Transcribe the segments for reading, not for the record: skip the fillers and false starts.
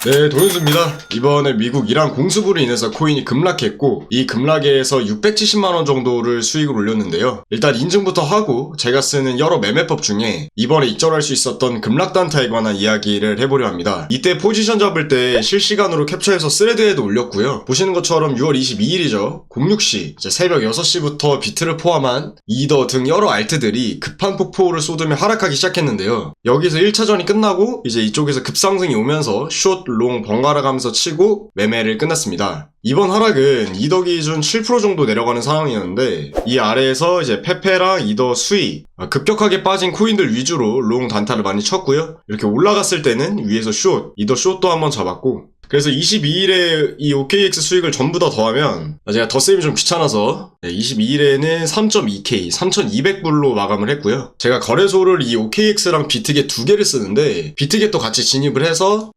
네, 도현수입니다. 이번에 미국 이란 공습으로 인해서 코인이 급락했고 이 급락에서 670만원 정도를 수익을 올렸는데요. 일단 인증부터 하고 제가 쓰는 여러 매매법 중에 이번에 익절할 수 있었던 급락 단타에 관한 이야기를 해보려 합니다. 이때 포지션 잡을 때 실시간으로 캡처해서 스레드에도 올렸고요. 보시는 것처럼 6월 22일이죠. 06시 이제 새벽 6시부터 비트를 포함한 이더 등 여러 알트들이 급한 폭포를 쏟으며 하락하기 시작했는데요. 여기서 1차전이 끝나고 이제 이쪽에서 급상승이 오면서 숏, 롱 번갈아 가면서 치고 매매를 끝났습니다. 이번 하락은 이더 기준 7% 정도 내려가는 상황이었는데 이 아래에서 이제 페페랑 이더 수익 급격하게 빠진 코인들 위주로 롱 단타를 많이 쳤고요. 이렇게 올라갔을 때는 위에서 숏, 이더 숏도 한번 잡았고 그래서 22일에 이 OKX 수익을 전부 다 더하면 제가 덧셈이 좀 귀찮아서 22일에는 3.2K, 3,200불로 마감을 했고요. 제가 거래소를 이 OKX랑 비트겟 두 개를 쓰는데 비트겟도 같이 진입을 해서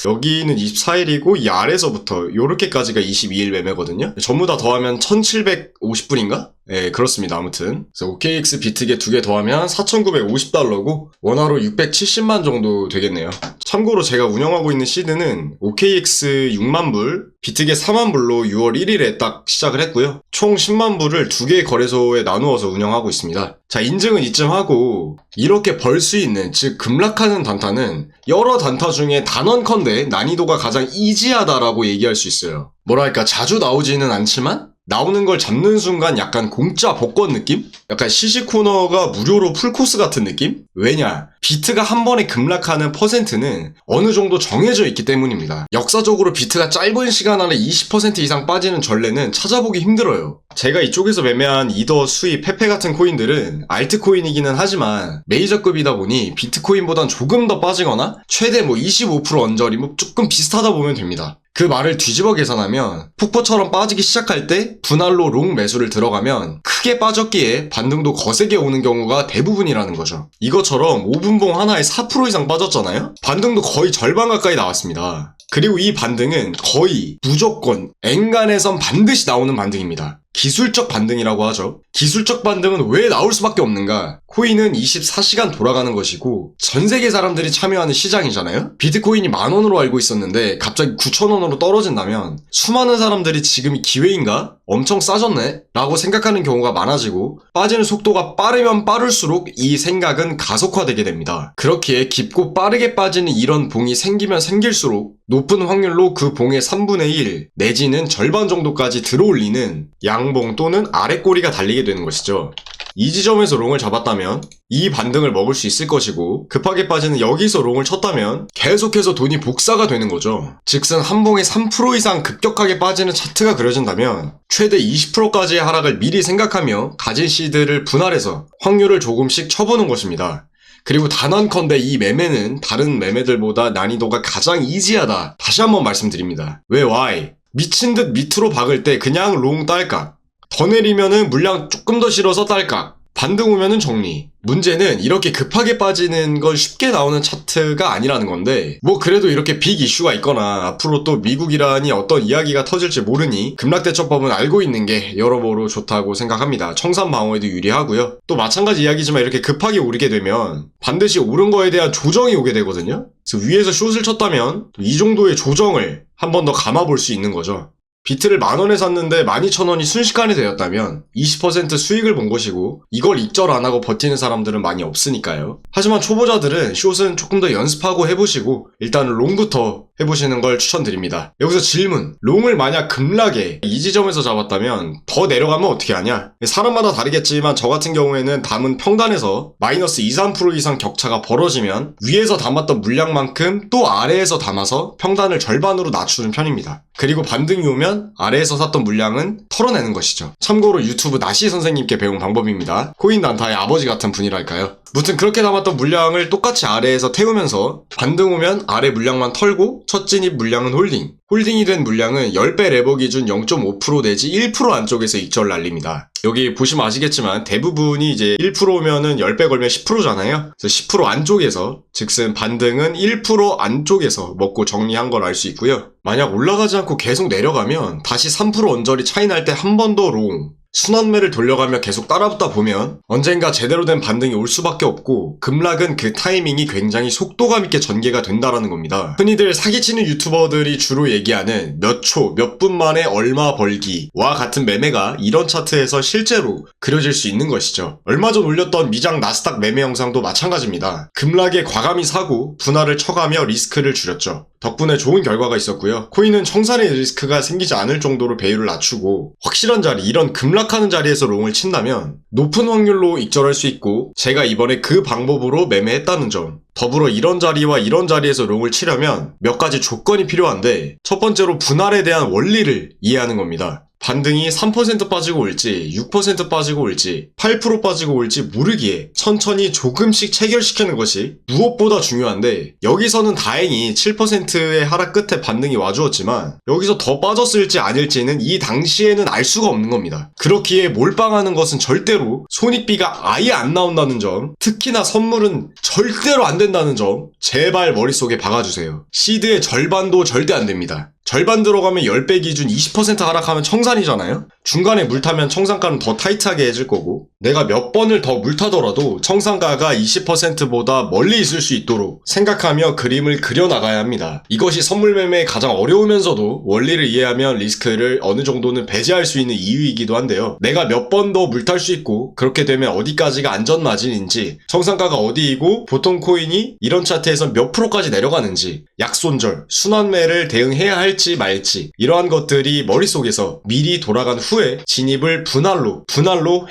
여기는 24일이고 이 아래서부터 요렇게까지가 22일 매매거든요. 전부 다 더하면 1750불인가? 네, 그렇습니다. 아무튼 그래서 OKX 비트겟 두 개 더하면 4,950달러고 원화로 670만 정도 되겠네요. 참고로 제가 운영하고 있는 시드는 OKX 6만 불, 비트겟 4만 불로 6월 1일에 딱 시작을 했고요. 총 10만 불을 두 개의 거래소에 나누어서 운영하고 있습니다. 자, 인증은 이쯤 하고 이렇게 벌 수 있는, 즉 급락하는 단타는 여러 단타 중에 단언컨대 난이도가 가장 이지하다라고 얘기할 수 있어요. 뭐랄까 자주 나오지는 않지만 나오는 걸 잡는 순간 약간 공짜 복권 느낌? 약간 시시코너가 무료로 풀코스 같은 느낌? 왜냐? 비트가 한 번에 급락하는 퍼센트는 어느 정도 정해져 있기 때문입니다. 역사적으로 비트가 짧은 시간 안에 20% 이상 빠지는 전례는 찾아보기 힘들어요. 제가 이쪽에서 매매한 이더, 수입, 페페 같은 코인들은 알트코인이기는 하지만 메이저급이다 보니 비트코인보단 조금 더 빠지거나 최대 25% 언저리 조금 비슷하다 보면 됩니다. 그 말을 뒤집어 계산하면 폭포처럼 빠지기 시작할 때 분할로 롱 매수를 들어가면 크게 빠졌기에 반등도 거세게 오는 경우가 대부분이라는 거죠. 이것처럼 5분봉 하나에 4% 이상 빠졌잖아요? 반등도 거의 절반 가까이 나왔습니다. 그리고 이 반등은 거의 무조건 엔간에선 반드시 나오는 반등입니다. 기술적 반등이라고 하죠. 기술적 반등은 왜 나올 수밖에 없는가? 코인은 24시간 돌아가는 것이고 전 세계 사람들이 참여하는 시장이잖아요? 비트코인이 10,000원으로 알고 있었는데 갑자기 9,000원으로 떨어진다면 수많은 사람들이 지금이 기회인가? 엄청 싸졌네? 라고 생각하는 경우가 많아지고 빠지는 속도가 빠르면 빠를수록 이 생각은 가속화되게 됩니다. 그렇기에 깊고 빠르게 빠지는 이런 봉이 생기면 생길수록 높은 확률로 그 봉의 3분의 1 내지는 절반 정도까지 들어올리는 양봉 또는 아랫꼬리가 달리게 되는 것이죠. 이 지점에서 롱을 잡았다면 이 반등을 먹을 수 있을 것이고 급하게 빠지는 여기서 롱을 쳤다면 계속해서 돈이 복사가 되는 거죠. 즉슨 한 봉에 3% 이상 급격하게 빠지는 차트가 그려진다면 최대 20%까지의 하락을 미리 생각하며 가진 시드를 분할해서 확률을 조금씩 쳐보는 것입니다. 그리고 단언컨대 이 매매는 다른 매매들보다 난이도가 가장 이지하다. 다시 한번 말씀드립니다. 왜 why? 미친 듯 밑으로 박을 때 그냥 롱 딸깍. 더 내리면은 물량 조금 더 실어서 딸깍. 반등 오면은 정리. 문제는 이렇게 급하게 빠지는 건 쉽게 나오는 차트가 아니라는 건데 그래도 이렇게 빅 이슈가 있거나 앞으로 또 미국 이란이 어떤 이야기가 터질지 모르니 급락대처법은 알고 있는 게 여러모로 좋다고 생각합니다. 청산 방어에도 유리하고요. 또 마찬가지 이야기지만 이렇게 급하게 오르게 되면 반드시 오른 거에 대한 조정이 오게 되거든요. 그래서 위에서 숏을 쳤다면 이 정도의 조정을 한 번 더 감아볼 수 있는 거죠. 비트를 10,000원에 샀는데 12,000원이 순식간에 되었다면 20% 수익을 본 것이고 이걸 익절 안 하고 버티는 사람들은 많이 없으니까요. 하지만 초보자들은 숏은 조금 더 연습하고 해보시고 일단은 롱부터 해보시는 걸 추천드립니다. 여기서 질문. 롱을 만약 급락에 이 지점에서 잡았다면 더 내려가면 어떻게 하냐? 사람마다 다르겠지만 저 같은 경우에는 담은 평단에서 마이너스 2, 3% 이상 격차가 벌어지면 위에서 담았던 물량만큼 또 아래에서 담아서 평단을 절반으로 낮추는 편입니다. 그리고 반등이 오면 아래에서 샀던 물량은 털어내는 것이죠. 참고로 유튜브 나시 선생님께 배운 방법입니다. 코인 단타의 아버지 같은 분이랄까요. 무튼 그렇게 담았던 물량을 똑같이 아래에서 태우면서 반등 오면 아래 물량만 털고 첫 진입 물량은 홀딩. 홀딩이 된 물량은 10배 레버 기준 0.5% 내지 1% 안쪽에서 익절 날립니다. 여기 보시면 아시겠지만 대부분이 이제 1%면은 10배 걸면 10%잖아요. 그래서 10% 안쪽에서, 즉슨 반등은 1% 안쪽에서 먹고 정리한 걸 알 수 있고요. 만약 올라가지 않고 계속 내려가면 다시 3% 언저리 차이 날 때 한 번 더 롱, 순환매를 돌려가며 계속 따라붙다 보면 언젠가 제대로 된 반등이 올 수밖에 없고 급락은 그 타이밍이 굉장히 속도감 있게 전개가 된다라는 겁니다. 흔히들 사기치는 유튜버들이 주로 얘기하는 몇 초, 몇 분 만에 얼마 벌기와 같은 매매가 이런 차트에서 실제로 그려질 수 있는 것이죠. 얼마 전 올렸던 미장 나스닥 매매 영상도 마찬가지입니다. 급락에 과감히 사고 분할을 쳐가며 리스크를 줄였죠. 덕분에 좋은 결과가 있었고요. 코인은 청산의 리스크가 생기지 않을 정도로 배율을 낮추고 확실한 자리, 이런 급락하는 자리에서 롱을 친다면 높은 확률로 익절할 수 있고 제가 이번에 그 방법으로 매매했다는 점, 더불어 이런 자리와 이런 자리에서 롱을 치려면 몇 가지 조건이 필요한데 첫 번째로 분할에 대한 원리를 이해하는 겁니다. 반등이 3% 빠지고 올지 6% 빠지고 올지 8% 빠지고 올지 모르기에 천천히 조금씩 체결시키는 것이 무엇보다 중요한데 여기서는 다행히 7%의 하락 끝에 반등이 와주었지만 여기서 더 빠졌을지 아닐지는 이 당시에는 알 수가 없는 겁니다. 그렇기에 몰빵하는 것은 절대로 손익비가 아예 안 나온다는 점, 특히나 선물은 절대로 안 된다는 점 제발 머릿속에 박아주세요. 시드의 절반도 절대 안 됩니다. 절반 들어가면 10배 기준 20% 하락하면 청산이잖아요? 중간에 물타면 청산가는 더 타이트하게 해질 거고 내가 몇 번을 더 물타더라도 청산가가 20%보다 멀리 있을 수 있도록 생각하며 그림을 그려나가야 합니다. 이것이 선물 매매에 가장 어려우면서도 원리를 이해하면 리스크를 어느 정도는 배제할 수 있는 이유이기도 한데요. 내가 몇 번 더 물탈 수 있고 그렇게 되면 어디까지가 안전마진인지 청산가가 어디이고 보통 코인이 이런 차트에서 몇 프로까지 내려가는지 약손절, 순환매를 대응해야 할지 말지 이러한 것들이 머릿속에서 미리 돌아간 후에 진입을 분할로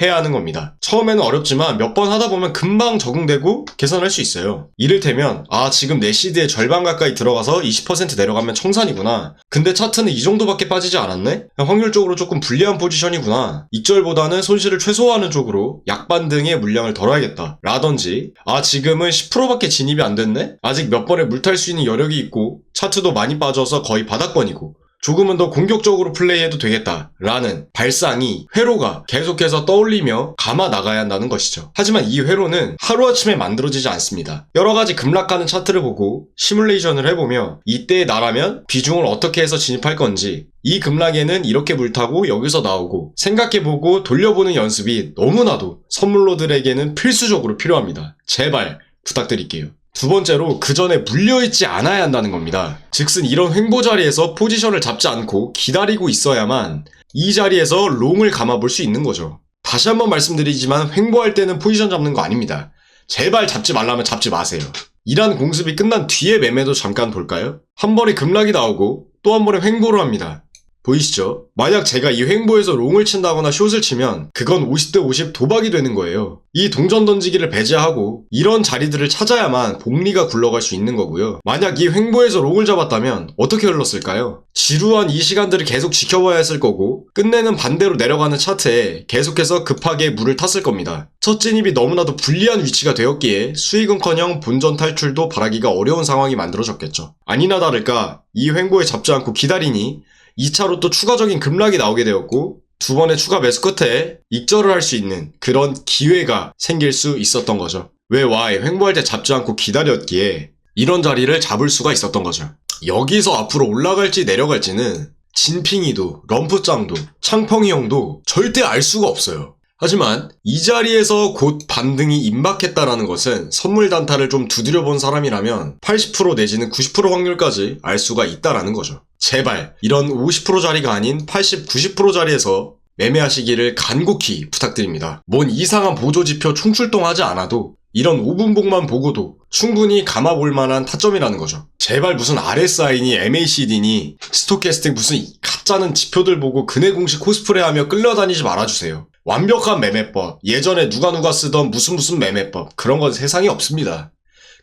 해야 하는 겁니다. 처음에는 어렵지만 몇 번 하다 보면 금방 적응되고 개선할 수 있어요. 이를테면 지금 내 시드의 절반 가까이 들어가서 20% 내려가면 청산이구나. 근데 차트는 이 정도밖에 빠지지 않았네? 확률적으로 조금 불리한 포지션이구나. 익절보다는 손실을 최소화하는 쪽으로 약반등의 물량을 덜어야겠다. 라든지 지금은 10%밖에 진입이 안 됐네? 아직 몇 번에 물탈 수 있는 여력이 있고 차트도 많이 빠져서 거의 바닥권이고 조금은 더 공격적으로 플레이해도 되겠다 라는 발상이 회로가 계속해서 떠올리며 감아 나가야 한다는 것이죠. 하지만 이 회로는 하루아침에 만들어지지 않습니다. 여러가지 급락하는 차트를 보고 시뮬레이션을 해보며 이때의 나라면 비중을 어떻게 해서 진입할 건지 이 급락에는 이렇게 물타고 여기서 나오고 생각해보고 돌려보는 연습이 너무나도 선물로들에게는 필수적으로 필요합니다. 제발 부탁드릴게요. 두 번째로 그 전에 물려있지 않아야 한다는 겁니다. 즉슨 이런 횡보 자리에서 포지션을 잡지 않고 기다리고 있어야만 이 자리에서 롱을 감아볼 수 있는 거죠. 다시 한번 말씀드리지만 횡보할 때는 포지션 잡는 거 아닙니다. 제발 잡지 말라면 잡지 마세요. 이란 공습이 끝난 뒤에 매매도 잠깐 볼까요? 한 번에 급락이 나오고 또 한 번에 횡보를 합니다. 보이시죠? 만약 제가 이 횡보에서 롱을 친다거나 숏을 치면 그건 50대 50 도박이 되는 거예요. 이 동전 던지기를 배제하고 이런 자리들을 찾아야만 복리가 굴러갈 수 있는 거고요. 만약 이 횡보에서 롱을 잡았다면 어떻게 흘렀을까요? 지루한 이 시간들을 계속 지켜봐야 했을 거고 끝내는 반대로 내려가는 차트에 계속해서 급하게 물을 탔을 겁니다. 첫 진입이 너무나도 불리한 위치가 되었기에 수익은커녕 본전 탈출도 바라기가 어려운 상황이 만들어졌겠죠. 아니나 다를까 이 횡보에 잡지 않고 기다리니 2차로 또 추가적인 급락이 나오게 되었고 두 번의 추가 매수 끝에 익절을 할 수 있는 그런 기회가 생길 수 있었던 거죠. 왜 횡보할 때 잡지 않고 기다렸기에 이런 자리를 잡을 수가 있었던 거죠. 여기서 앞으로 올라갈지 내려갈지는 진핑이도 럼프짱도 창펑이 형도 절대 알 수가 없어요. 하지만 이 자리에서 곧 반등이 임박했다라는 것은 선물 단타를 좀 두드려본 사람이라면 80% 내지는 90% 확률까지 알 수가 있다라는 거죠. 제발 이런 50% 자리가 아닌 80, 90% 자리에서 매매하시기를 간곡히 부탁드립니다. 뭔 이상한 보조지표 총출동하지 않아도 이런 5분봉만 보고도 충분히 감아볼 만한 타점이라는 거죠. 제발 무슨 RSI니 MACD니 스토캐스틱 무슨 가짜는 지표들 보고 근해 공식 코스프레하며 끌려다니지 말아주세요. 완벽한 매매법, 예전에 누가 쓰던 무슨 매매법 그런 건 세상에 없습니다.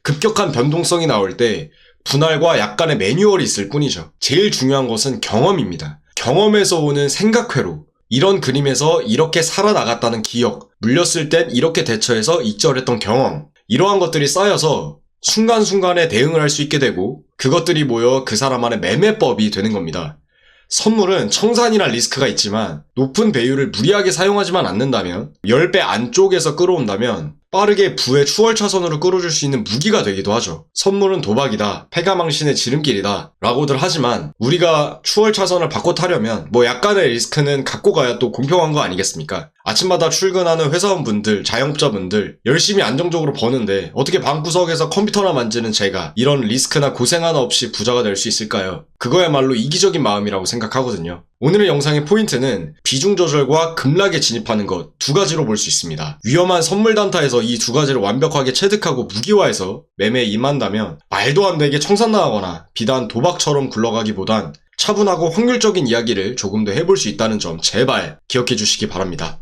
급격한 변동성이 나올 때 분할과 약간의 매뉴얼이 있을 뿐이죠. 제일 중요한 것은 경험입니다. 경험에서 오는 생각회로 이런 그림에서 이렇게 살아나갔다는 기억, 물렸을 땐 이렇게 대처해서 익절했던 경험 이러한 것들이 쌓여서 순간순간에 대응을 할 수 있게 되고 그것들이 모여 그 사람만의 매매법이 되는 겁니다. 선물은 청산이란 리스크가 있지만 높은 배율을 무리하게 사용하지만 않는다면 10배 안쪽에서 끌어온다면 빠르게 부의 추월 차선으로 끌어줄 수 있는 무기가 되기도 하죠. 선물은 도박이다, 패가망신의 지름길이다 라고들 하지만 우리가 추월 차선을 바꿔 타려면 뭐 약간의 리스크는 갖고 가야 또 공평한 거 아니겠습니까? 아침마다 출근하는 회사원분들, 자영업자분들 열심히 안정적으로 버는데 어떻게 방구석에서 컴퓨터나 만지는 제가 이런 리스크나 고생 하나 없이 부자가 될 수 있을까요? 그거야말로 이기적인 마음이라고 생각하거든요. 오늘의 영상의 포인트는 비중 조절과 급락에 진입하는 것 두 가지로 볼 수 있습니다. 위험한 선물 단타에서 이 두 가지를 완벽하게 체득하고 무기화해서 매매에 임한다면 말도 안 되게 청산당하거나 비단 도박처럼 굴러가기보단 차분하고 확률적인 이야기를 조금 더 해볼 수 있다는 점 제발 기억해 주시기 바랍니다.